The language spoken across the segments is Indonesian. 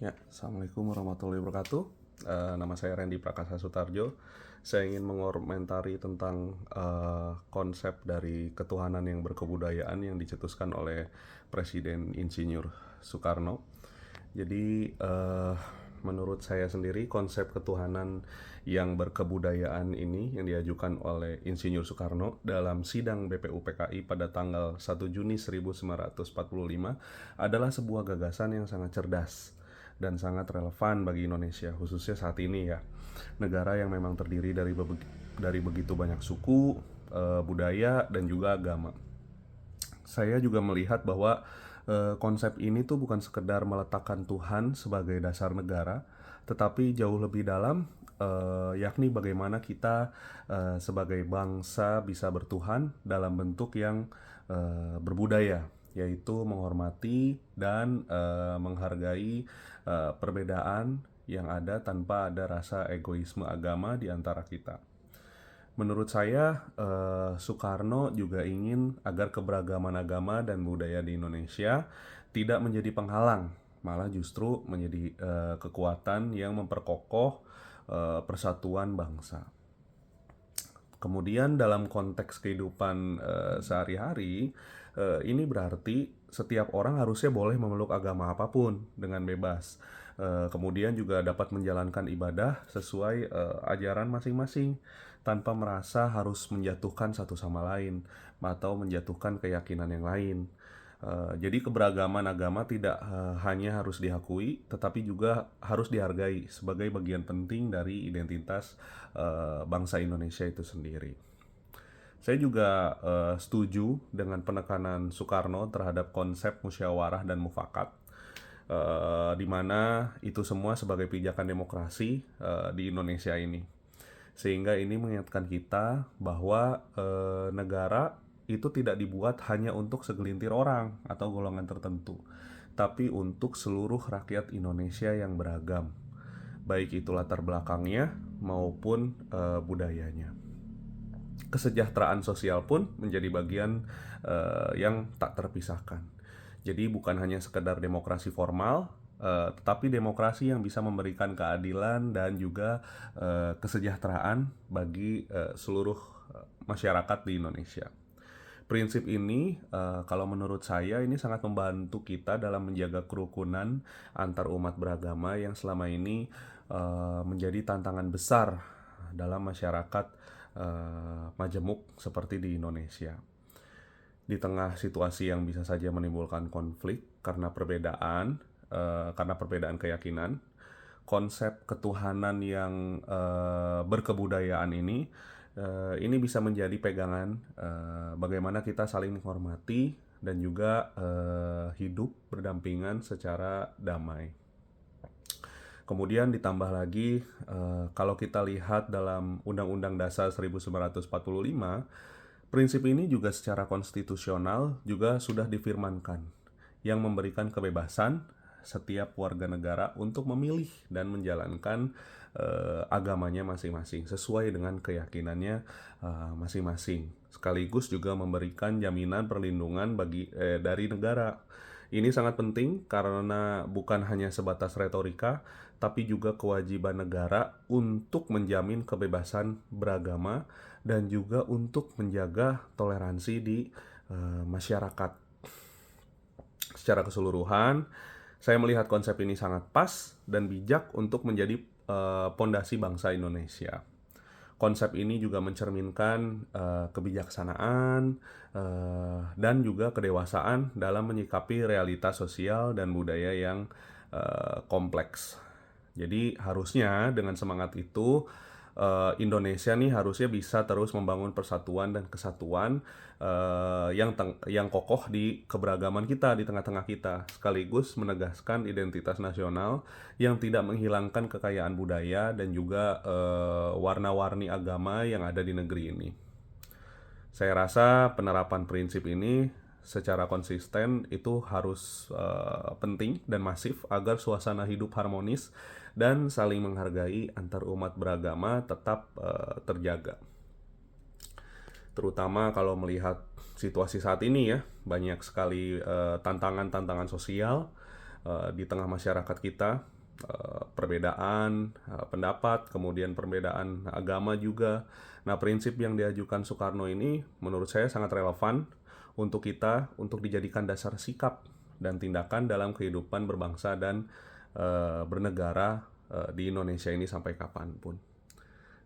Ya, Assalamualaikum warahmatullahi wabarakatuh. Nama saya Randy Prakasa Sutarjo. Saya ingin mengomentari tentang konsep dari ketuhanan yang berkebudayaan yang dicetuskan oleh Presiden Insinyur Soekarno. Jadi, menurut saya sendiri konsep ketuhanan yang berkebudayaan ini yang diajukan oleh Insinyur Soekarno dalam sidang BPUPKI pada tanggal 1 Juni 1945 adalah sebuah gagasan yang sangat cerdas dan sangat relevan bagi Indonesia, khususnya saat ini ya. Negara yang memang terdiri dari begitu banyak suku, budaya, dan juga agama. Saya juga melihat bahwa konsep ini tuh bukan sekedar meletakkan Tuhan sebagai dasar negara, tetapi jauh lebih dalam, yakni bagaimana kita sebagai bangsa bisa bertuhan dalam bentuk yang berbudaya, yaitu menghormati dan menghargai perbedaan yang ada tanpa ada rasa egoisme agama di antara kita. Menurut saya, Soekarno juga ingin agar keberagaman agama dan budaya di Indonesia tidak menjadi penghalang, malah justru menjadi kekuatan yang memperkokoh persatuan bangsa. Kemudian dalam konteks kehidupan sehari-hari, ini berarti setiap orang harusnya boleh memeluk agama apapun dengan bebas. Kemudian juga dapat menjalankan ibadah sesuai ajaran masing-masing tanpa merasa harus menjatuhkan satu sama lain atau menjatuhkan keyakinan yang lain. Jadi keberagaman agama tidak hanya harus diakui, tetapi juga harus dihargai sebagai bagian penting dari identitas bangsa Indonesia itu sendiri. Saya juga setuju dengan penekanan Soekarno terhadap konsep musyawarah dan mufakat, di mana itu semua sebagai pijakan demokrasi di Indonesia ini. Sehingga ini mengingatkan kita bahwa negara itu tidak dibuat hanya untuk segelintir orang atau golongan tertentu, tapi untuk seluruh rakyat Indonesia yang beragam, baik itu latar belakangnya maupun budayanya. Kesejahteraan sosial pun menjadi bagian yang tak terpisahkan. Jadi bukan hanya sekedar demokrasi formal, tetapi demokrasi yang bisa memberikan keadilan dan juga kesejahteraan bagi seluruh masyarakat di Indonesia. Prinsip ini, kalau menurut saya, ini sangat membantu kita dalam menjaga kerukunan antar umat beragama yang selama ini menjadi tantangan besar dalam masyarakat majemuk seperti di Indonesia. Di tengah situasi yang bisa saja menimbulkan konflik karena perbedaan keyakinan, konsep ketuhanan yang berkebudayaan ini bisa menjadi pegangan bagaimana kita saling menghormati dan juga hidup berdampingan secara damai. Kemudian ditambah lagi, kalau kita lihat dalam Undang-Undang Dasar 1945, prinsip ini juga secara konstitusional juga sudah difirmankan, yang memberikan kebebasan setiap warga negara untuk memilih dan menjalankan agamanya masing-masing sesuai dengan keyakinannya masing-masing. Sekaligus juga memberikan jaminan perlindungan dari negara. Ini sangat penting karena bukan hanya sebatas retorika, tapi juga kewajiban negara untuk menjamin kebebasan beragama dan juga untuk menjaga toleransi di masyarakat. Secara keseluruhan, saya melihat konsep ini sangat pas dan bijak untuk menjadi pondasi bangsa Indonesia. Konsep ini juga mencerminkan kebijaksanaan dan juga kedewasaan dalam menyikapi realitas sosial dan budaya yang kompleks. Jadi harusnya dengan semangat itu Indonesia nih harusnya bisa terus membangun persatuan dan kesatuan yang kokoh di keberagaman kita di tengah-tengah kita, sekaligus menegaskan identitas nasional yang tidak menghilangkan kekayaan budaya dan juga warna-warni agama yang ada di negeri ini. Saya rasa penerapan prinsip ini secara konsisten itu harus penting dan masif agar suasana hidup harmonis dan saling menghargai antar umat beragama tetap terjaga. Terutama kalau melihat situasi saat ini ya, banyak sekali tantangan-tantangan sosial di tengah masyarakat kita, perbedaan pendapat, kemudian perbedaan agama juga. Nah, prinsip yang diajukan Soekarno ini menurut saya sangat relevan untuk kita untuk dijadikan dasar sikap dan tindakan dalam kehidupan berbangsa dan bernegara di Indonesia ini sampai kapanpun.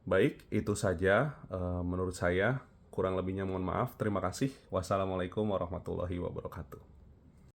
Baik, itu saja menurut saya. Kurang lebihnya mohon maaf. Terima kasih. Wassalamualaikum warahmatullahi wabarakatuh.